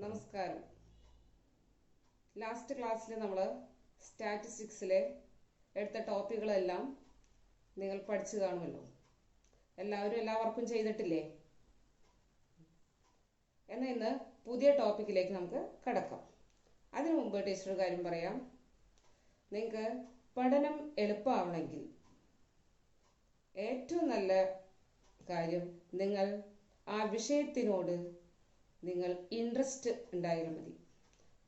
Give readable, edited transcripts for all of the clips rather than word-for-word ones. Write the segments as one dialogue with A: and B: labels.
A: നമസ്കാരം. ലാസ്റ്റ് ക്ലാസ്സിൽ നമ്മൾ സ്റ്റാറ്റിസ്റ്റിക്സിലെ എടുത്ത ടോപ്പിക്കുകളെല്ലാം നിങ്ങൾ പഠിച്ചു കാണുമല്ലോ. എല്ലാവരും എല്ലാ വർക്കും ചെയ്തിട്ടില്ലേ? എന്നാൽ ഇന്ന് പുതിയ ടോപ്പിക്കിലേക്ക് നമുക്ക് കടക്കാം. അതിനു മുമ്പ് ടീച്ചർ ഒരു കാര്യം പറയാം. നിങ്ങൾക്ക് പഠനം എളുപ്പമാവണമെങ്കിൽ ഏറ്റവും നല്ല കാര്യം നിങ്ങൾ ആ വിഷയത്തിനോട് നിങ്ങൾ ഇൻട്രസ്റ്റ് ഉണ്ടായാൽ മതി.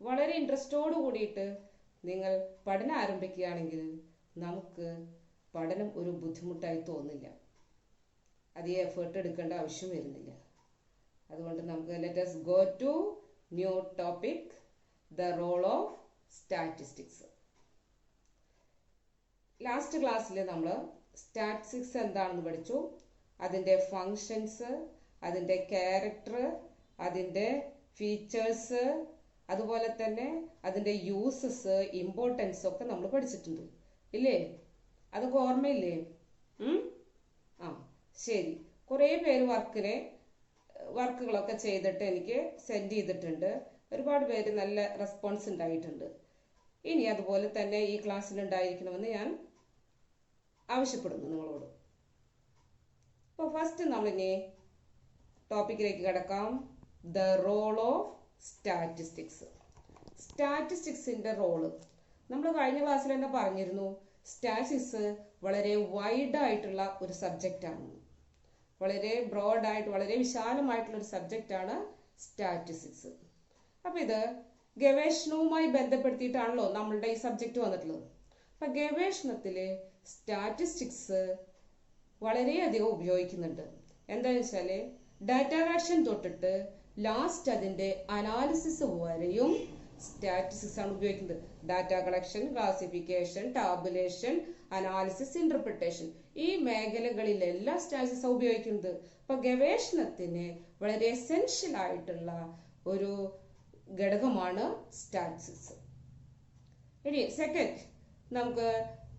A: വളരെ ഇൻട്രസ്റ്റോട് കൂടിയിട്ട് നിങ്ങൾ പഠനം ആരംഭിക്കുകയാണെങ്കിൽ നമുക്ക് പഠനം ഒരു ബുദ്ധിമുട്ടായി തോന്നില്ല, അധികം എഫേർട്ട് എടുക്കേണ്ട ആവശ്യം വരുന്നില്ല. അതുകൊണ്ട് നമുക്ക് let us go to new topic, the role of statistics. Last ക്ലാസ്സിൽ നമ്മൾ സ്റ്റാറ്റിസ്റ്റിക്സ് എന്താണെന്ന് പഠിച്ചു, അതിൻ്റെ ഫങ്ഷൻസ്, അതിൻ്റെ ക്യാരക്ടർ, അതിൻ്റെ ഫീച്ചേഴ്സ്, അതുപോലെ തന്നെ അതിൻ്റെ യൂസസ്, ഇമ്പോർട്ടൻസ് ഒക്കെ നമ്മൾ പഠിച്ചിട്ടുണ്ട് ഇല്ലേ? അതൊക്കെ ഓർമ്മയില്ലേ? ശരി. കുറേ പേര് വർക്കുകളൊക്കെ ചെയ്തിട്ട് എനിക്ക് സെൻഡ് ചെയ്തിട്ടുണ്ട്. ഒരുപാട് പേര് നല്ല റെസ്പോൺസ് ഉണ്ടായിട്ടുണ്ട്. ഇനി അതുപോലെ തന്നെ ഈ ക്ലാസ്സിൽ ഉണ്ടായിരിക്കണമെന്ന് ഞാൻ ആവശ്യപ്പെടുന്നു നിങ്ങളോട്. അപ്പോൾ ഫസ്റ്റ് നമ്മളിനി ടോപ്പിക്കിലേക്ക് കിടക്കാം. The role of statistics. സ്റ്റാറ്റിസ്റ്റിക്സിൻ്റെ റോള് നമ്മൾ കഴിഞ്ഞ ക്ലാസ്സിൽ തന്നെ പറഞ്ഞിരുന്നു. സ്റ്റാറ്റിസ്റ്റിക്സ് വളരെ വൈഡായിട്ടുള്ള ഒരു സബ്ജക്റ്റാണ്, വളരെ ബ്രോഡായിട്ട്, വളരെ വിശാലമായിട്ടുള്ള ഒരു സബ്ജക്റ്റാണ് സ്റ്റാറ്റിസ്റ്റിക്സ്. അപ്പോൾ ഇത് ഗവേഷണവുമായി ബന്ധപ്പെടുത്തിയിട്ടാണല്ലോ നമ്മളുടെ ഈ സബ്ജക്റ്റ് വന്നിട്ടുള്ളത്. അപ്പം ഗവേഷണത്തിൽ സ്റ്റാറ്റിസ്റ്റിക്സ് വളരെയധികം ഉപയോഗിക്കുന്നുണ്ട്. എന്താണെന്ന് വെച്ചാൽ ഡാറ്റ കളക്ഷൻ തൊട്ടിട്ട് ലാസ്റ്റ് അതിൻ്റെ അനാലിസിസ് വരെയും സ്റ്റാറ്റിസ്റ്റിക്സ് ആണ് ഉപയോഗിക്കുന്നത്. Data collection, classification, tabulation, analysis, interpretation, ഈ മേഖലകളിലെല്ലാം സ്റ്റാറ്റിസ്റ്റിക്സ് ഉപയോഗിക്കുന്നത്. അപ്പൊ ഗവേഷണത്തിന് വളരെ എസെൻഷ്യൽ ആയിട്ടുള്ള ഒരു ഘടകമാണ് സ്റ്റാറ്റിസ്റ്റിക്സ്. ഇനി സെക്കൻഡ്, നമുക്ക്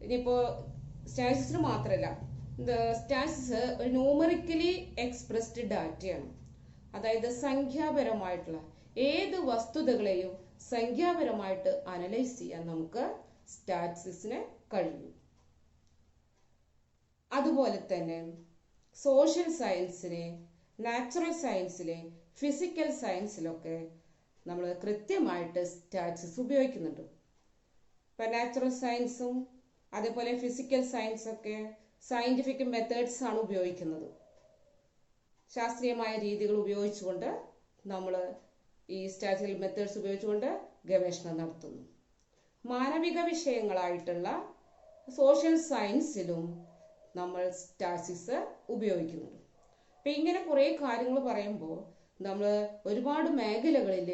A: ഇനിയിപ്പോൾ സ്റ്റാറ്റിസ്റ്റിക്സിന് മാത്രമല്ല, സ്റ്റാറ്റിസ്റ്റിക്സ് ഒരു ന്യൂമറിക്കലി എക്സ്പ്രസ്ഡ് ഡാറ്റയാണ്. അതായത് സംഖ്യാപരമായിട്ടുള്ള ഏത് വസ്തുതകളെയും സംഖ്യാപരമായിട്ട് അനലൈസ് ചെയ്യാൻ നമുക്ക് സ്റ്റാറ്റിസ്റ്റിക്സിന് കഴിയും. അതുപോലെ തന്നെ സോഷ്യൽ സയൻസിനെ, നാച്ചുറൽ സയൻസിലെ, ഫിസിക്കൽ സയൻസിലൊക്കെ നമ്മൾ കൃത്യമായിട്ട് സ്റ്റാറ്റിസ്റ്റിക്സ് ഉപയോഗിക്കുന്നുണ്ട്. ഇപ്പം നാച്ചുറൽ സയൻസും അതേപോലെ ഫിസിക്കൽ സയൻസൊക്കെ സയൻറ്റിഫിക് മെത്തേഡ്സ് ആണ് ഉപയോഗിക്കുന്നത്. ശാസ്ത്രീയമായ രീതികൾ ഉപയോഗിച്ചുകൊണ്ട് നമ്മൾ ഈ സ്റ്റാറ്റിസ്റ്റിക്കൽ മെത്തേഡ്സ് ഉപയോഗിച്ചുകൊണ്ട് ഗവേഷണം നടത്തുന്നു. മാനവിക വിഷയങ്ങളായിട്ടുള്ള സോഷ്യൽ സയൻസിലും നമ്മൾ സ്റ്റാറ്റിസ്റ്റിക്സ് ഉപയോഗിക്കുന്നുണ്ട്. അപ്പം ഇങ്ങനെ കുറേ കാര്യങ്ങൾ പറയുമ്പോൾ നമ്മൾ ഒരുപാട് മേഖലകളിൽ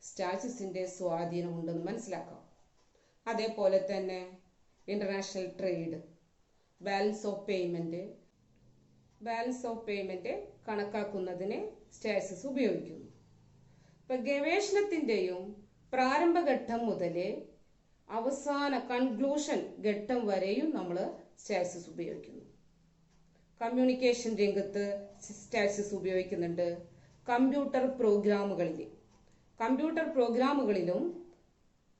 A: സ്റ്റാറ്റിസ്റ്റിക്സിൻ്റെ സ്വാധീനമുണ്ടെന്ന് മനസ്സിലാക്കാം. അതേപോലെ തന്നെ international trade, balance of payment കണക്കാക്കുന്നതിന് സ്റ്റാറ്റിസ്റ്റിക്സ് ഉപയോഗിക്കുന്നു. ഇപ്പം ഗവേഷണത്തിൻ്റെയും പ്രാരംഭഘട്ടം മുതൽ അവസാന കൺക്ലൂഷൻ ഘട്ടം വരെയും നമ്മൾ സ്റ്റാറ്റിസ്റ്റിക്സ് ഉപയോഗിക്കുന്നു. കമ്മ്യൂണിക്കേഷൻ രംഗത്ത് സ്റ്റാറ്റിസ്റ്റിക്സ് ഉപയോഗിക്കുന്നുണ്ട്. കമ്പ്യൂട്ടർ പ്രോഗ്രാമുകളിലും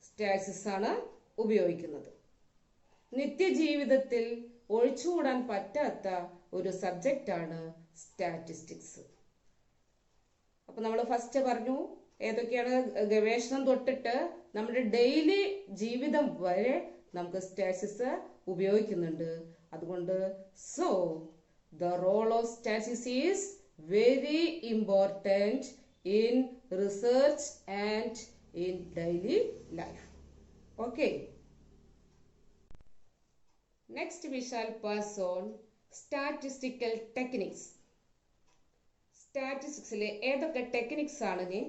A: സ്റ്റാറ്റിസ്റ്റിക്സ് ആണ് ഉപയോഗിക്കുന്നത്. നിത്യജീവിതത്തിൽ ഒഴിച്ചുകൂടാൻ പറ്റാത്ത ഒരു സബ്ജക്റ്റാണ് സ്റ്റാറ്റിസ്റ്റിക്സ്. അപ്പം നമ്മൾ ഫസ്റ്റ് പറഞ്ഞു ഏതൊക്കെയാണ് ഗവേഷണം തൊട്ടിട്ട് നമ്മുടെ ഡെയിലി ജീവിതം വരെ നമുക്ക് സ്റ്റാറ്റിസ്റ്റിക്സ് ഉപയോഗിക്കുന്നുണ്ട്. അതുകൊണ്ട് the role of statistics is very important in research and in daily life. Okay, next we shall pass on statistical techniques. സ്റ്റാറ്റിസ്റ്റിക്സിലെ ഏതൊക്കെ ടെക്നിക്സ് ആണ് ഇനി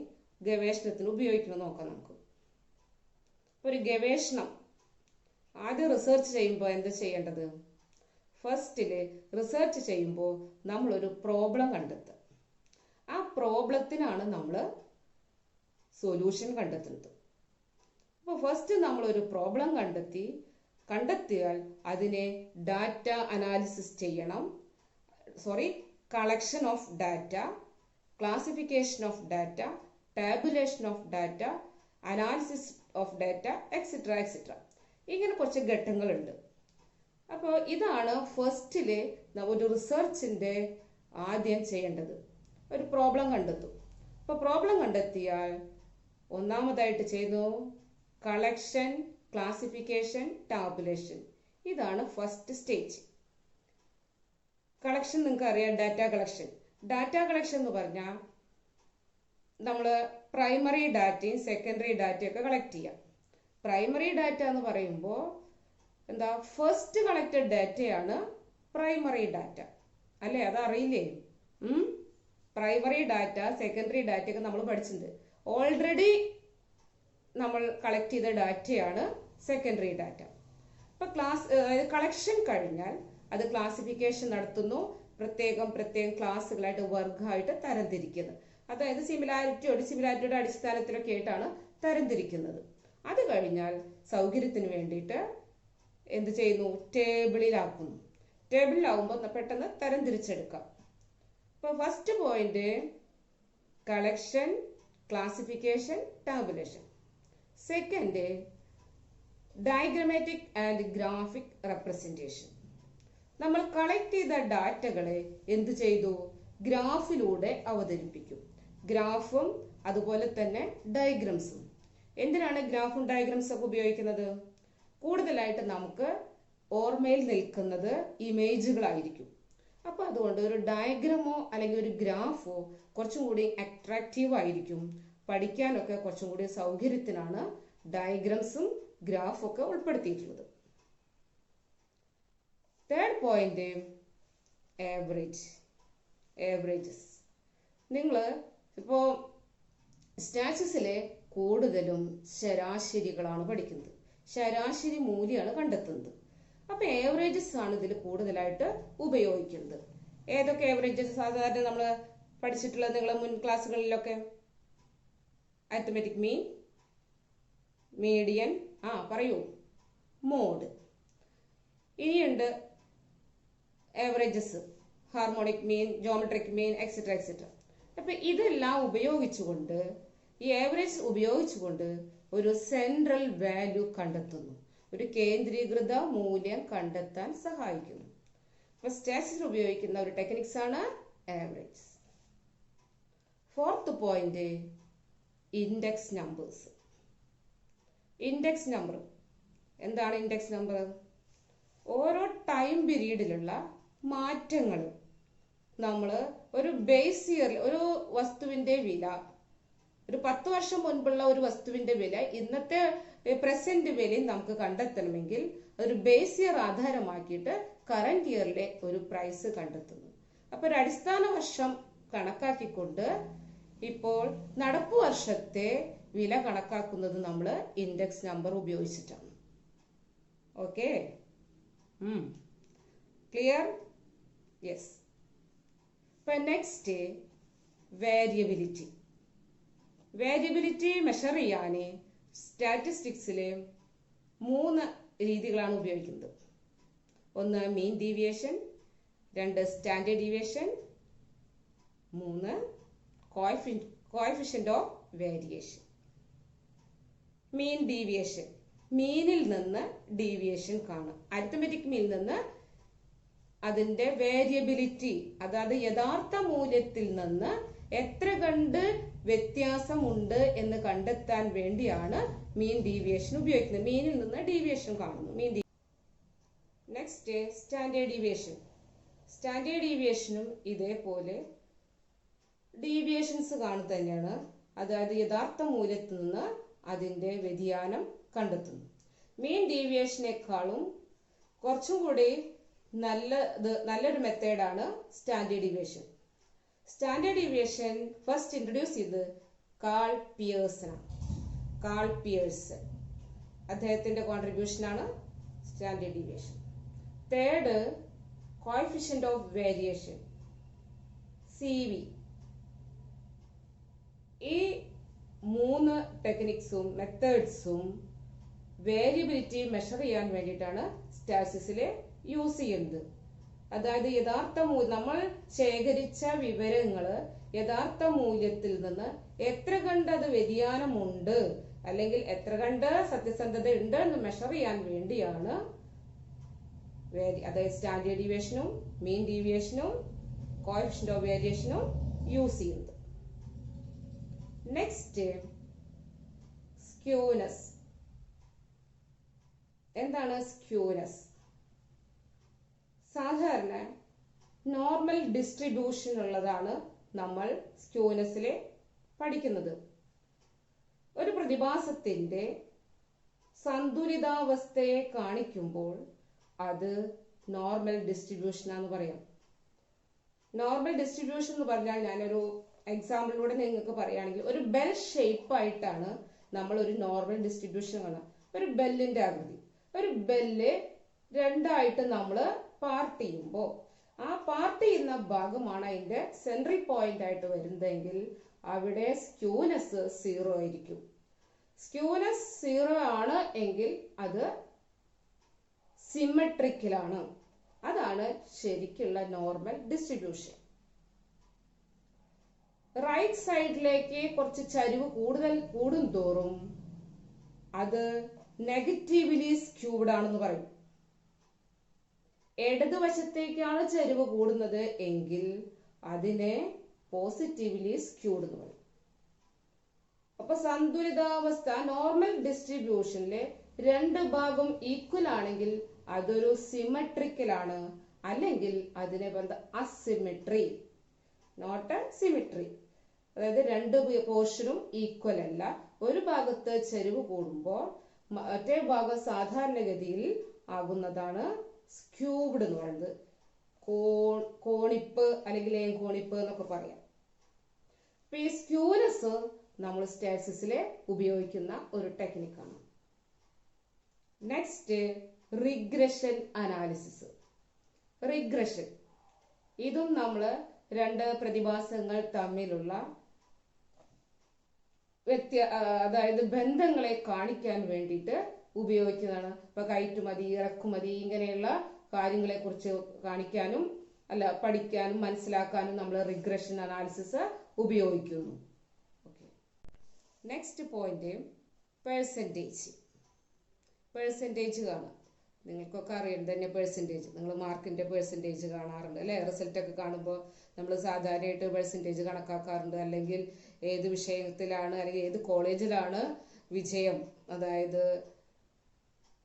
A: ഗവേഷണത്തിന് ഉപയോഗിക്കുന്നത് നോക്കാം നമുക്ക്. ഒരു ഗവേഷണം ആദ്യം റിസർച്ച് ചെയ്യുമ്പോൾ എന്ത് ചെയ്യേണ്ടത്? ഫസ്റ്റിൽ റിസർച്ച് ചെയ്യുമ്പോൾ നമ്മളൊരു പ്രോബ്ലം കണ്ടെത്തുക. ആ പ്രോബ്ലത്തിനാണ് നമ്മൾ സൊല്യൂഷൻ കണ്ടെത്തുന്നത്. അപ്പോൾ ഫസ്റ്റ് നമ്മളൊരു പ്രോബ്ലം കണ്ടെത്തിയാൽ അതിനെ ഡാറ്റ അനാലിസിസ് ചെയ്യണം. Collection of data, classification of data, tabulation of data, analysis of data, etcetera etcetera. ഇങ്ങനെ കുറച്ച് ഘട്ടങ്ങളുണ്ട്. അപ്പോൾ ഇതാണ് ഫസ്റ്റില് ഒരു റിസർച്ചിന്റെ ആദ്യം ചെയ്യേണ്ടത്. ഒരു പ്രോബ്ലം കണ്ടെത്തും. അപ്പോൾ പ്രോബ്ലം കണ്ടെത്തിയാൽ ഒന്നാമതായിട്ട് ചെയ്യുന്നു കളക്ഷൻ, ക്ലാസിഫിക്കേഷൻ, ടാബുലേഷൻ. ഇതാണ് ഫസ്റ്റ് സ്റ്റേജ്. കളക്ഷൻ നിങ്ങൾക്ക് അറിയാം, ഡാറ്റ കളക്ഷൻ. ഡാറ്റ കളക്ഷൻ എന്ന് പറഞ്ഞാൽ നമ്മൾ പ്രൈമറി ഡാറ്റയും സെക്കൻഡറി ഡാറ്റയും ഒക്കെ കളക്ട് ചെയ്യാം. പ്രൈമറി ഡാറ്റ എന്ന് പറയുമ്പോൾ എന്താ, ഫസ്റ്റ് കളക്റ്റഡ് ഡാറ്റയാണ് പ്രൈമറി ഡാറ്റ അല്ലേ? അതറിയില്ലേ? പ്രൈമറി ഡാറ്റ, സെക്കൻഡറി ഡാറ്റ ഒക്കെ നമ്മൾ പഠിച്ചിട്ടുണ്ട്. ഓൾറെഡി നമ്മൾ കളക്ട് ചെയ്ത ഡാറ്റയാണ് സെക്കൻഡറി ഡാറ്റ. അപ്പൊ കളക്ഷൻ കഴിഞ്ഞാൽ അത് ക്ലാസിഫിക്കേഷൻ നടത്തുന്നു. പ്രത്യേകം ക്ലാസ്സുകളായിട്ട്, വർഗമായിട്ട് തരംതിരിക്കുന്നത്. അതായത് സിമിലാരിറ്റിയുടെ അടിസ്ഥാനത്തിലൊക്കെ ആയിട്ടാണ് തരംതിരിക്കുന്നത്. അത് കഴിഞ്ഞാൽ സൗകര്യത്തിന് വേണ്ടിയിട്ട് എന്ത് ചെയ്യുന്നു, ടേബിളിലാക്കുന്നു. ടേബിളിലാവുമ്പോൾ പെട്ടെന്ന് തരംതിരിച്ചെടുക്കാം. അപ്പോൾ first point collection, classification, tabulation. Second diagrammatic and graphic representation. നമ്മൾ കളക്ട് ചെയ്ത ഡാറ്റകളെ എന്ത് ചെയ്തു, ഗ്രാഫിലൂടെ അവതരിപ്പിക്കും. ഗ്രാഫും അതുപോലെ തന്നെ ഡയഗ്രംസും. എന്തിനാണ് ഗ്രാഫും ഡയഗ്രംസും ഒക്കെ ഉപയോഗിക്കുന്നത്? കൂടുതലായിട്ട് നമുക്ക് ഓർമ്മയിൽ നിൽക്കുന്നത് ഇമേജുകളായിരിക്കും. അപ്പോൾ അതുകൊണ്ട് ഒരു ഡയഗ്രമോ അല്ലെങ്കിൽ ഒരു ഗ്രാഫോ കുറച്ചും കൂടി അട്രാക്റ്റീവ് ആയിരിക്കും. പഠിക്കാനൊക്കെ കുറച്ചും കൂടി സൗകര്യത്തിനാണ് ഡയഗ്രംസും ഗ്രാഫും ഒക്കെ ഉൾപ്പെടുത്തിയിട്ടുള്ളത്. Third point averages. നിങ്ങൾ ഇപ്പോൾ സ്റ്റാറ്റിസ്റ്റിക്സിലെ കൂടുതലും ശരാശരികളാണ് പഠിക്കുന്നത്. ശരാശരി മൂല്യമാണ് കണ്ടെത്തുന്നത്. അപ്പൊ ആവറേജസ് ആണ് ഇതിൽ കൂടുതലായിട്ട് ഉപയോഗിക്കുന്നത്. ഏതൊക്കെ ആവറേജസ് സാധാരണ നമ്മൾ പഠിച്ചിട്ടുള്ളത് നിങ്ങളെ മുൻ ക്ലാസ്സുകളിലൊക്കെ? അരിത്മെറ്റിക് മീൻ, മീഡിയൻ, പറയൂ, മോഡ്. ഇനിയുണ്ട് averages, harmonic mean, geometric mean, etcetera etcetera. അപ്പൊ ഇതെല്ലാം ഉപയോഗിച്ചുകൊണ്ട്, ഈ ആവറേജ് ഉപയോഗിച്ചുകൊണ്ട് ഒരു സെൻട്രൽ വാല്യൂ കണ്ടെത്തുന്നു. ഒരു കേന്ദ്രീകൃത മൂല്യം കണ്ടെത്താൻ സഹായിക്കുന്നു. അപ്പൊ സ്റ്റാറ്റിസ്റ്റിക്സ് ഉപയോഗിക്കുന്ന ഒരു ടെക്നിക്സ് ആണ് average. Fourth point index numbers. Index number എന്താണ്? ഇൻഡെക്സ് നമ്പർ ഓരോ ടൈം പീരീഡിലുള്ള മാറ്റങ്ങൾ നമ്മൾ ഒരു ബേസ് ഇയറിൽ ഒരു വസ്തുവിന്റെ വില, ഒരു 10 വർഷം മുൻപുള്ള ഒരു വസ്തുവിന്റെ വില ഇന്നത്തെ പ്രസന്റ് വിലയും നമുക്ക് കണ്ടെത്തണമെങ്കിൽ ഒരു ബേസ് ഇയർ ആധാരമാക്കിയിട്ട് കറന്റ് ഇയറിലെ ഒരു പ്രൈസ് കണ്ടെത്തുന്നു. അപ്പൊ ഒരു അടിസ്ഥാന വർഷം കണക്കാക്കിക്കൊണ്ട് ഇപ്പോൾ നടപ്പു വർഷത്തെ വില കണക്കാക്കുന്നത് നമ്മൾ ഇൻഡെക്സ് നമ്പർ ഉപയോഗിച്ചിട്ടാണ്. Okay, clear? യെസ്. ഇപ്പൊ നെക്സ്റ്റ് വേരിയബിലിറ്റി. വേരിയബിലിറ്റി മെഷർ ചെയ്യാൻ സ്റ്റാറ്റിസ്റ്റിക്സിലെ 3 രീതികളാണ് ഉപയോഗിക്കുന്നത്. ഒന്ന് mean deviation, 2 standard deviation, 3 coefficient of variation. Mean deviation, മീനിൽ നിന്ന് ഡീവിയേഷൻ കാണും. അരിത്മെറ്റിക് മീനിൽ നിന്ന് അതിന്റെ വേരിയബിലിറ്റി, അതായത് യഥാർത്ഥ മൂല്യത്തിൽ നിന്ന് എത്ര കണ്ട് വ്യത്യാസമുണ്ട് എന്ന് കണ്ടെത്താൻ വേണ്ടിയാണ് മീൻ ഡീവിയേഷൻ ഉപയോഗിക്കുന്നത്. മീനിൽ നിന്ന് ഡീവിയേഷൻ കാണുന്നു. Next standard deviation. സ്റ്റാൻഡേർഡ് ഡീവിയേഷനും ഇതേപോലെ ഡീവിയേഷൻസ് കാണുക തന്നെയാണ്. അതായത് യഥാർത്ഥ മൂല്യത്തിൽ നിന്ന് അതിന്റെ വ്യതിയാനം കണ്ടെത്തുന്നു. മീൻ ഡീവിയേഷനേക്കാളും കുറച്ചും കൂടി നല്ലൊരു മെത്തേഡാണ് standard deviation. Standard deviation first introduce ചെയ്ത് കാൾ പിയേഴ്സൺ. അദ്ദേഹത്തിന്റെ കോൺട്രിബ്യൂഷൻ ആണ് standard deviation. Third coefficient of variation, CV. ഈ 3 ടെക്നിക്സും മെത്തേഡ്സും വേരിയബിലിറ്റി മെഷർ ചെയ്യാൻ വേണ്ടിയിട്ടാണ് സ്റ്റാറ്റിസ്റ്റിക്സിൽ യൂസ് ചെയ്യുന്നത്. അതായത് യഥാർത്ഥ നമ്മൾ ശേഖരിച്ച വിവരങ്ങൾ യഥാർത്ഥ മൂല്യത്തിൽ നിന്ന് എത്ര കണ്ട് അത് വ്യതിയാനമുണ്ട് അല്ലെങ്കിൽ എത്ര കണ്ട് സത്യസന്ധത ഉണ്ട് എന്ന് മെഷർ ചെയ്യാൻ വേണ്ടിയാണ് അതായത് സ്റ്റാൻഡേർഡ് ഡീവിയേഷനും മീൻ ഡീവിയേഷനും കോഎഫിഷ്യന്റ് ഓഫ് വേരിയേഷനും യൂസ് ചെയ്യുന്നത്. Next skewness. എന്താണ് സ്ക്യൂനെസ്? സാധാരണ നോർമൽ ഡിസ്ട്രിബ്യൂഷൻ ഉള്ളതാണ് നമ്മൾ സ്ക്യൂനെസ്സിൽ പഠിക്കുന്നത്. ഒരു പ്രതിഭാസത്തിന്റെ സന്തുലിതാവസ്ഥയെ കാണിക്കുമ്പോൾ അത് നോർമൽ ഡിസ്ട്രിബ്യൂഷൻ ആണെന്ന് പറയാം. നോർമൽ ഡിസ്ട്രിബ്യൂഷൻ എന്ന് പറഞ്ഞാൽ ഞാനൊരു എക്സാമ്പിളിലൂടെ നിങ്ങൾക്ക് പറയുകയാണെങ്കിൽ ഒരു ബെൽ ഷേപ്പ് ആയിട്ടാണ് നമ്മൾ ഒരു നോർമൽ ഡിസ്ട്രിബ്യൂഷൻ കാണുക. ഒരു ബെല്ലിന്റെ ആകൃതി, ഒരു ബെല്ല് രണ്ടായിട്ട് നമ്മൾ പാർട്ട് ചെയ്യുമ്പോൾ ആ പാർട്ട് ചെയ്യുന്ന ഭാഗമാണ് അതിന്റെ സെൻട്രൽ പോയിന്റ് ആയിട്ട് വരുന്നതെങ്കിൽ അവിടെ സ്ക്യൂനെസ് 0 ആയിരിക്കും. സ്ക്യൂനെസ് 0 ആണ് എങ്കിൽ അത് സിമെട്രിക്കലാണ്. അതാണ് ശരിക്കുള്ള നോർമൽ ഡിസ്ട്രിബ്യൂഷൻ. റൈറ്റ് സൈഡിലേക്ക് കുറച്ച് ചരിവ് കൂടും തോറും അത് നെഗറ്റീവ്ലി സ്ക്യൂഡ് ആണെന്ന് പറയും. ഇടതുവശത്തേക്കാണ് ചരിവ് കൂടുന്നത് എങ്കിൽ അതിനെ പോസിറ്റീവ്ലി സ്ക്യൂഡ് എന്ന് പറയും. അപ്പൊ സന്തുലിതാവസ്ഥ നോർമൽ ഡിസ്ട്രിബ്യൂഷനിലെ രണ്ട് ഭാഗം ഈക്വൽ ആണെങ്കിൽ അതൊരു സിമെട്രിക്കൽ ആണ്, അല്ലെങ്കിൽ അതിനെ പറയുന്നത് അസിമെട്രി, നോട്ട് സിമെട്രി. അതായത് രണ്ട് പോർഷനും ഈക്വൽ അല്ല. ഒരു ഭാഗത്ത് ചരിവ് കൂടുമ്പോൾ മറ്റേ ഭാഗം സാധാരണഗതിയിൽ ആകുന്നതാണ് സ്ക്യൂബ്ഡ് എന്ന് പറയുന്നത്. കോണിപ്പ് അല്ലെങ്കിൽ ഏങ്കോണിപ്പ് എന്നൊക്കെ പറയാം. അപ്പൊ ഈ സ്ക്യൂനെസ് നമ്മൾ സ്റ്റാറ്റിസ്റ്റിക്സിൽ ഉപയോഗിക്കുന്ന ഒരു ടെക്നിക്കാണ്. Next regression analysis. റിഗ്രഷൻ ഇതും നമ്മൾ രണ്ട് പ്രതിഭാസങ്ങൾ തമ്മിലുള്ള അതായത് ബന്ധങ്ങളെ കാണിക്കാൻ വേണ്ടിയിട്ട് ഉപയോഗിക്കുന്നതാണ്. ഇപ്പൊ കയറ്റുമതി, ഇറക്കുമതി ഇങ്ങനെയുള്ള കാര്യങ്ങളെ കുറിച്ച് കാണിക്കാനും പഠിക്കാനും മനസ്സിലാക്കാനും നമ്മൾ റിഗ്രഷൻ അനാലിസിസ് ഉപയോഗിക്കുന്നു. Next point percentage. പെർസെൻറ്റേജ് കാണാം. നിങ്ങൾക്കൊക്കെ അറിയാം തന്നെ പെർസെൻറ്റേജ്. നിങ്ങൾ മാർക്കിന്റെ പെർസെൻറ്റേജ് കാണാറുണ്ട് അല്ലെ? റിസൾട്ടൊക്കെ കാണുമ്പോൾ നമ്മൾ സാധാരണയായിട്ട് പെർസെൻറ്റേജ് കണക്കാക്കാറുണ്ട്. അല്ലെങ്കിൽ ഏത് വിഷയത്തിലാണ് അല്ലെങ്കിൽ ഏത് കോളേജിലാണ് വിജയം, അതായത്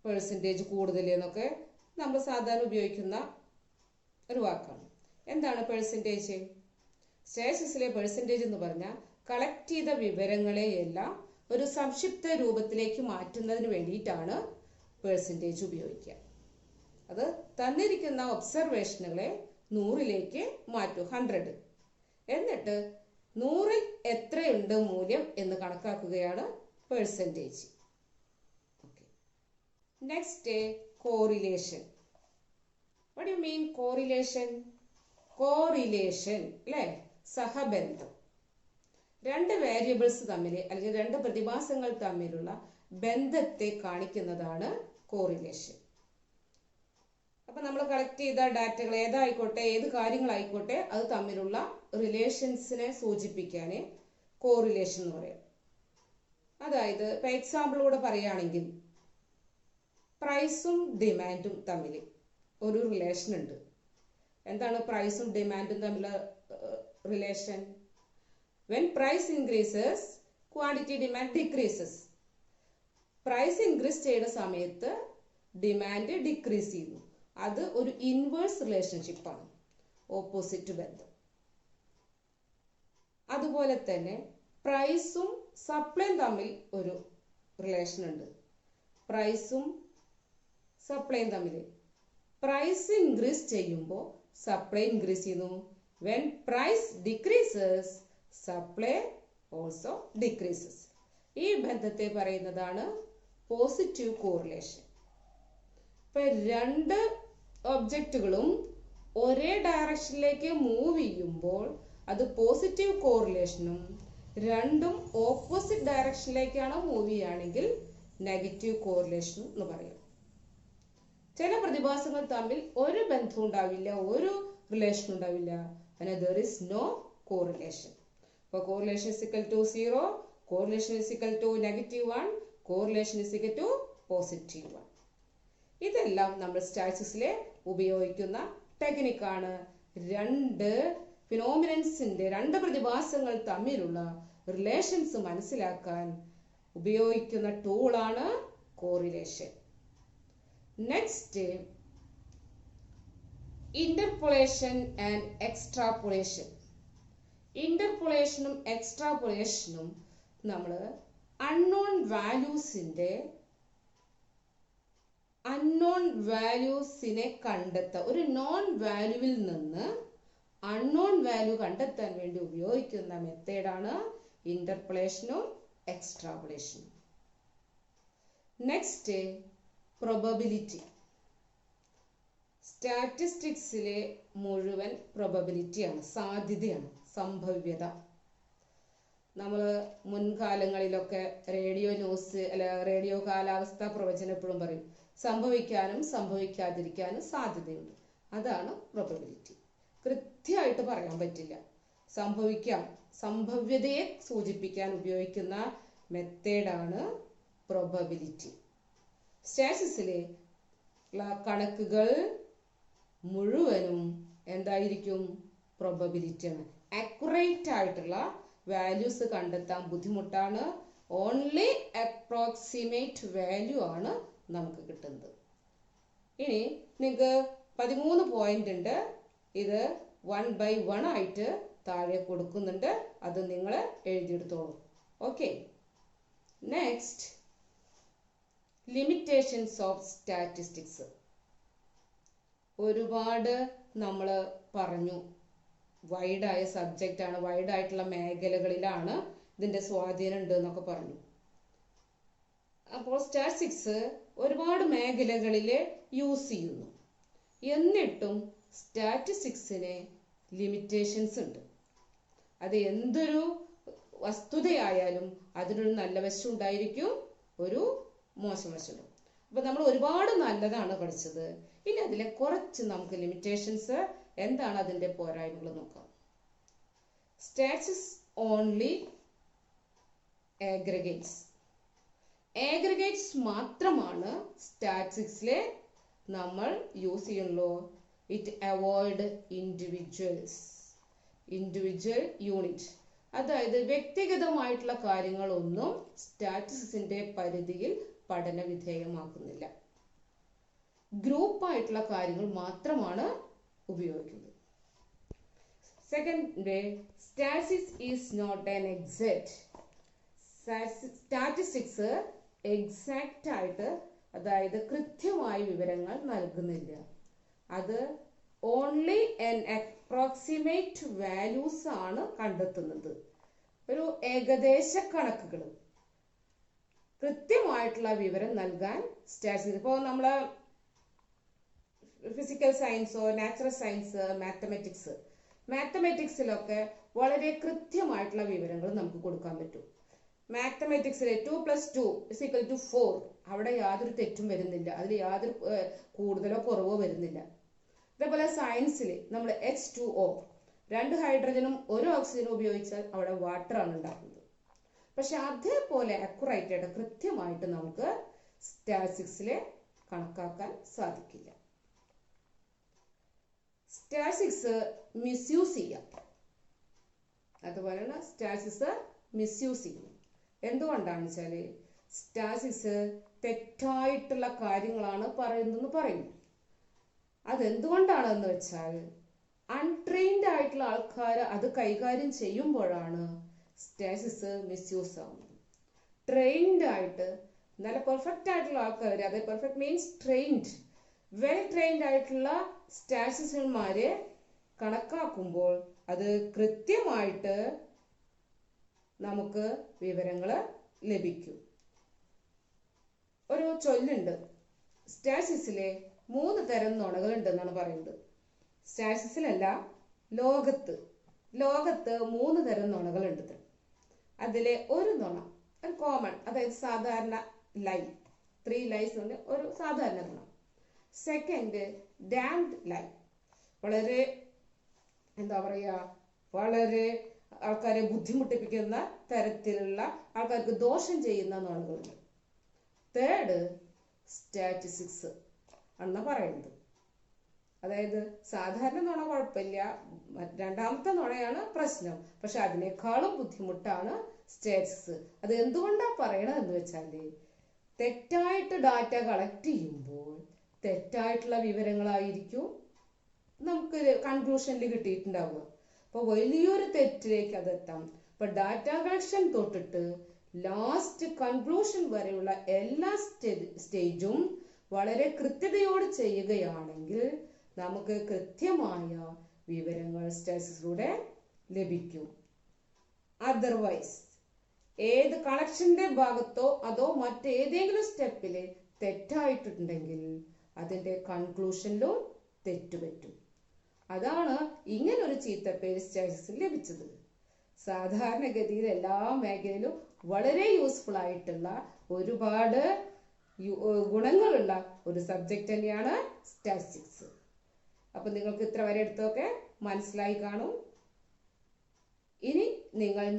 A: പെർസെൻറ്റേജ് കൂടുതൽ എന്നൊക്കെ നമ്മൾ സാധാരണ ഉപയോഗിക്കുന്ന ഒരു വാക്കാണ്. എന്താണ് പെർസെൻറ്റേജ്? സ്റ്റാറ്റിസ്റ്റിക്സിലെ പെർസെൻറ്റേജ് എന്ന് പറഞ്ഞാൽ കളക്ട് ചെയ്ത വിവരങ്ങളെയെല്ലാം ഒരു സംക്ഷിപ്ത രൂപത്തിലേക്ക് മാറ്റുന്നതിന് വേണ്ടിയിട്ടാണ് പെർസെൻറ്റേജ് ഉപയോഗിക്കുക. അത് തന്നിരിക്കുന്ന ഒബ്സർവേഷനുകളെ 100ലേക്ക് മാറ്റും, 100. എന്നിട്ട് 100ൽ എത്രയുണ്ട് മൂല്യം എന്ന് കണക്കാക്കുകയാണ് percentage. Next correlation. What you mean correlation? Correlation അല്ലെ, സഹബന്ധം. രണ്ട് വേരിയബിൾസ് തമ്മിൽ അല്ലെങ്കിൽ രണ്ട് പ്രതിഭാസങ്ങൾ തമ്മിലുള്ള ബന്ധത്തെ കാണിക്കുന്നതാണ് കോറിലേഷൻ. അപ്പൊ നമ്മൾ കളക്ട് ചെയ്ത ഡാറ്റകൾ ഏതായിക്കോട്ടെ, ഏത് കാര്യങ്ങളായിക്കോട്ടെ, അത് തമ്മിലുള്ള റിലേഷൻസിനെ സൂചിപ്പിക്കാൻ കോറിലേഷൻ എന്ന് പറയാം. അതായത് ഇപ്പൊ എക്സാമ്പിളൂടെ പറയുകയാണെങ്കിൽ പ്രൈസും ഡിമാൻഡും തമ്മിൽ ഒരു റിലേഷൻ ഉണ്ട്. എന്താണ് പ്രൈസും ഡിമാൻഡും തമ്മിലുള്ള relation? When price increases, quantity demand decreases. Price increase ചെയ്യുന്ന സമയത്ത് ഡിമാൻഡ് ഡിക്രീസ് ചെയ്യുന്നു. അത് ഒരു ഇൻവേഴ്സ് റിലേഷൻഷിപ്പാണ്, ഓപ്പോസിറ്റ് ബന്ധം. അതുപോലെ തന്നെ പ്രൈസും സപ്ലൈയും തമ്മിൽ ഒരു റിലേഷൻ ഉണ്ട്. പ്രൈസും സപ്ലൈയും തമ്മിൽ പ്രൈസ് ഇൻക്രീസ് ചെയ്യുമ്പോൾ സപ്ലൈ ഇൻക്രീസ് ചെയ്യുന്നു. When price decreases, supply also decreases. ഈ ബന്ധത്തെ പറയുന്നതാണ് പോസിറ്റീവ് കോറിലേഷൻ. ഇപ്പൊ രണ്ട് ഒബ്ജക്റ്റുകളും ഒരേ ഡയറക്ഷനിലേക്ക് മൂവ് ചെയ്യുമ്പോൾ അത് പോസിറ്റീവ് കോറിലേഷനും, രണ്ടും ഓപ്പോസിറ്റ് ഡയറക്ഷനിലേക്കാണ് മൂവ് ചെയ്യുകയാണെങ്കിൽ നെഗറ്റീവ് കോറിലേഷനും എന്ന് പറയും. ചില പ്രതിഭാസങ്ങൾ തമ്മിൽ ഒരു ബന്ധവും ഉണ്ടാവില്ല, ഒരു റിലേഷൻ ഉണ്ടാവില്ല. there is no correlation. അപ്പോൾ correlation is equal to 0, correlation is equal to -1, correlation is equal to +1. ഇതെല്ലാം നമ്മൾ സ്റ്റാറ്റിസ്റ്റിക്സിൽ ഉപയോഗിക്കുന്ന ടെക്നിക്കാണ്. രണ്ട് ഫിനോമിനൻസിന്റെ, രണ്ട് പ്രതിഭാസങ്ങൾ തമ്മിലുള്ള റിലേഷൻസ് മനസ്സിലാക്കാൻ ഉപയോഗിക്കുന്ന ടൂളാണ് correlation. Next, interpolation and extrapolation. ഇന്റർപോളേഷനും എക്സ്ട്രാപോളേഷനും നമ്മൾ അൺനോൺ വാല്യൂസിനെ കണ്ടെത്താൻ, ഒരു നോൺ വാല്യൂവിൽ നിന്ന് അൺനോൺ വാല്യൂ കണ്ടെത്താൻ വേണ്ടി ഉപയോഗിക്കുന്ന മെത്തേഡാണ് ഇന്റർപോളേഷനും എക്സ്ട്രാപോളേഷനും. Next, probability. സ്റ്റാറ്റിസ്റ്റിക്സിലെ മുഴുവൻ പ്രോബബിലിറ്റിയാണ്, സാധ്യതയാണ്, സംഭവ്യത. നമ്മൾ മുൻകാലങ്ങളിലൊക്കെ റേഡിയോ ന്യൂസ് റേഡിയോ കാലാവസ്ഥാ പ്രവചനം എപ്പോഴും പറയും സംഭവിക്കാനും സംഭവിക്കാതിരിക്കാനും സാധ്യതയുണ്ട്. അതാണ് പ്രോബബിലിറ്റി. കൃത്യമായിട്ട് പറയാൻ പറ്റില്ല, സംഭവിക്കാം, സംഭവ്യതയെ സൂചിപ്പിക്കാൻ ഉപയോഗിക്കുന്ന മെത്തേഡാണ് പ്രോബബിലിറ്റി. സ്റ്റാറ്റിസ്റ്റിക്സിലെ കണക്കുകൾ മുഴുവനും എന്തായിരിക്കും? പ്രോബബിലിറ്റിയാണ്. അക്യുറേറ്റ് ആയിട്ടുള്ള വാല്യൂസ് കണ്ടെത്താൻ ബുദ്ധിമുട്ടാണ്. ഓൺലി അപ്രോക്സിമേറ്റ് വാല്യൂ ആണ് നമുക്ക് കിട്ടുന്നത്. ഇനി നിങ്ങൾക്ക് 13 പോയിന്റ് ഉണ്ട്. ഇത് 1/1 ആയിട്ട് താഴെ കൊടുക്കുന്നുണ്ട്. അത് നിങ്ങൾ എഴുതിയെടുത്തോളൂ. Okay. Next, limitations of statistics. ഒരുപാട് നമ്മൾ പറഞ്ഞു, വൈഡായ സബ്ജക്റ്റാണ്, വൈഡായിട്ടുള്ള മേഖലകളിലാണ് ഇതിൻ്റെ സ്വാധീനം ഉണ്ട് എന്നൊക്കെ പറഞ്ഞു. അപ്പോൾ സ്റ്റാറ്റിസ്റ്റിക്സ് ഒരുപാട് മേഖലകളിൽ യൂസ് ചെയ്യുന്നു. എന്നിട്ടും സ്റ്റാറ്റിസ്റ്റിക്സിന് ലിമിറ്റേഷൻസ് ഉണ്ട്. അത് എന്തൊരു വസ്തുതയായാലും അതിനൊരു നല്ല വശം ഉണ്ടായിരിക്കും, ഒരു മോശം വശം. അപ്പോൾ നമ്മൾ ഒരുപാട് നല്ലതാണ് പഠിച്ചത്. ഇനി അതിലെ കുറച്ച് നമുക്ക് ലിമിറ്റേഷൻസ് എന്താണ്, അതിൻ്റെ പോരായ്മകൾ നോക്കാം. സ്റ്റാറ്റിസ്റ്റിക്സ് ഓൺലി ആഗ്രിഗേറ്റ്സ് മാത്രമാണ് സ്റ്റാറ്റിസ്റ്റിക്സിൽ നമ്മൾ യൂസ് ചെയ്യുള്ളൂ. It avoid individual unit. അതായത് വ്യക്തിഗതമായിട്ടുള്ള കാര്യങ്ങളൊന്നും സ്റ്റാറ്റിസ്റ്റിക്സിന്റെ പരിധിയിൽ പഠന വിധേയമാക്കുന്നില്ല. ഗ്രൂപ്പായിട്ടുള്ള കാര്യങ്ങൾ മാത്രമാണ് ഉപയോഗിക്കുന്നത്. Second, statistics is not an exact. Statistics exact ആയിട്ട്, അതായത് കൃത്യമായ വിവരങ്ങൾ നൽകുന്നില്ല. അത് ഓൺലി ആൻ അപ്രോക്സിമേറ്റ് വാല്യൂസ് ആണ് കണ്ടെത്തുന്നത്. ഒരു ഏകദേശ കണക്കുകൾ, കൃത്യമായിട്ടുള്ള വിവരം നൽകാൻ സ്റ്റാറ്റിസ്റ്റിക്സ്, ഇപ്പോൾ നമ്മൾ ഫിസിക്കൽ സയൻസോ നാച്ചുറൽ സയൻസ്, മാത്തമാറ്റിക്സിലൊക്കെ വളരെ കൃത്യമായിട്ടുള്ള വിവരങ്ങൾ നമുക്ക് കൊടുക്കാൻ പറ്റും. മാത്തമാറ്റിക്സിലെ 2+2 = 4, അവിടെ യാതൊരു തെറ്റും വരുന്നില്ല, അതിൽ യാതൊരു കൂടുതലോ കുറവോ വരുന്നില്ല. അതേപോലെ സയൻസിൽ നമ്മൾ H2O, 2 ഹൈഡ്രജനും 1 ഓക്സിജനും ഉപയോഗിച്ചാൽ അവിടെ വാട്ടർ ആണ് ഉണ്ടാക്കുന്നത്. പക്ഷെ അതേപോലെ അക്യുറേറ്റ് ആയിട്ട് കൃത്യമായിട്ട് നമുക്ക് സ്റ്റാറ്റിസ്റ്റിക്സിൽ കണക്കാക്കാൻ സാധിക്കില്ല. സ്റ്റാറ്റിസ്റ്റിക്സ് മിസ്യൂസ് ചെയ്യാം. അതുപോലെയാണ് സ്റ്റാറ്റിസ്റ്റിക്സ് മിസ്യൂസ് ചെയ്യുന്നു. എന്തുകൊണ്ടാണെന്ന് വെച്ചാൽ സ്റ്റാറ്റിസ്റ്റിക്സ് തെറ്റായിട്ടുള്ള കാര്യങ്ങളാണ് പറയുന്നതെന്ന് പറയുന്നു. അതെന്തുകൊണ്ടാണെന്ന് വെച്ചാൽ അൺട്രെയിൻഡ് ആയിട്ടുള്ള ആൾക്കാർ അത് കൈകാര്യം ചെയ്യുമ്പോഴാണ് സ്റ്റാറ്റിസ്റ്റിക്സ് മിസ്യൂസ് ആവുന്നത്. ട്രെയിൻഡ് ആയിട്ട് നല്ല പെർഫെക്റ്റ് ആയിട്ടുള്ള ആൾക്കാർ, അത് perfect means trained, well trained ആയിട്ടുള്ള സ്റ്റാറ്റിസ്റ്റിഷ്യന്മാരെ കണക്കാക്കുമ്പോൾ അത് കൃത്യമായിട്ട് നമുക്ക് വിവരങ്ങൾ ലഭിക്കും. ഒരു ചൊല്ലുണ്ട്, സ്റ്റാറ്റിസ്റ്റിക്സിലെ 3 തരം നുണകളുണ്ടെന്നാണ് പറയുന്നത്. സ്റ്റാറ്റിസ്റ്റിക്സിലല്ല, ലോകത്ത് 3 തരം നുണകളുണ്ട്. അതിലെ ഒരു നുണ, ഒരു കോമൺ, അതായത് സാധാരണ ലൈ, 3 ലൈസ് ഉണ്ട്, ഒരു സാധാരണ നുണ. സെക്കൻഡ്, ഡാംഡ് ലൈ, വളരെ എന്താ പറയുക, വളരെ ആൾക്കാരെ ബുദ്ധിമുട്ടിപ്പിക്കുന്ന തരത്തിലുള്ള ആൾക്കാർക്ക് ദോഷം ചെയ്യുന്ന നുണകളുണ്ട്. തേർഡ് സ്റ്റാറ്റിസ്റ്റിക്സ് ആണ് പറയുന്നത്. അതായത് സാധാരണ നുണ കുഴപ്പമില്ല, രണ്ടാമത്തെ നുണയാണ് പ്രശ്നം. പക്ഷെ അതിനേക്കാളും ബുദ്ധിമുട്ടാണ് സ്റ്റാറ്റിസ്റ്റിക്സ്. അത് എന്തുകൊണ്ടാ പറയണതെന്ന് വെച്ചാല് തെറ്റായിട്ട് ഡാറ്റ കളക്ട് ചെയ്യുമ്പോൾ തെറ്റായിട്ടുള്ള വിവരങ്ങളായിരിക്കും നമുക്ക് കൺക്ലൂഷനിൽ കിട്ടിയിട്ടുണ്ടാവുക. അപ്പൊ വലിയൊരു തെറ്റിലേക്ക് അതെത്താം. ഇപ്പൊ ഡാറ്റ കളക്ഷൻ തൊട്ടിട്ട് ലാസ്റ്റ് കൺക്ലൂഷൻ വരെയുള്ള എല്ലാ സ്റ്റേജും വളരെ കൃത്യതയോട് ചെയ്യുകയാണെങ്കിൽ നമുക്ക് കൃത്യമായ വിവരങ്ങൾ സ്റ്റാറ്റിസ്റ്റിക്സിലൂടെ ലഭിക്കും. അതർവൈസ് ഏത് കളക്ഷന്റെ ഭാഗത്തോ അതോ മറ്റേതെങ്കിലും സ്റ്റെപ്പില് തെറ്റായിട്ടുണ്ടെങ്കിൽ അതിന്റെ കൺക്ലൂഷനിലും തെറ്റുപറ്റും. അതാണ് ഇങ്ങനൊരു ചീത്തപ്പേര് സ്റ്റാറ്റിസ്റ്റിക്സിൽ ലഭിച്ചത്. സാധാരണഗതിയിൽ എല്ലാ മേഖലയിലും വളരെ യൂസ്ഫുൾ ആയിട്ടുള്ള ഒരുപാട് ഗുണങ്ങളുള്ള ഒരു സബ്ജക്റ്റ് തന്നെയാണ് സ്റ്റാറ്റിസ്റ്റിക്സ്. അപ്പൊ നിങ്ങൾക്ക് ഇത്ര വരെ എടുത്തൊക്കെ മനസ്സിലായി കാണും. ഇനി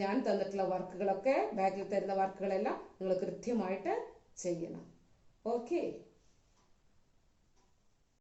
A: ഞാൻ തന്നിട്ടുള്ള വർക്കുകളൊക്കെ, ബാക്കിൽ തരുന്ന വർക്കുകളെല്ലാം നിങ്ങൾ കൃത്യമായിട്ട് ചെയ്യണം. ഓക്കെ.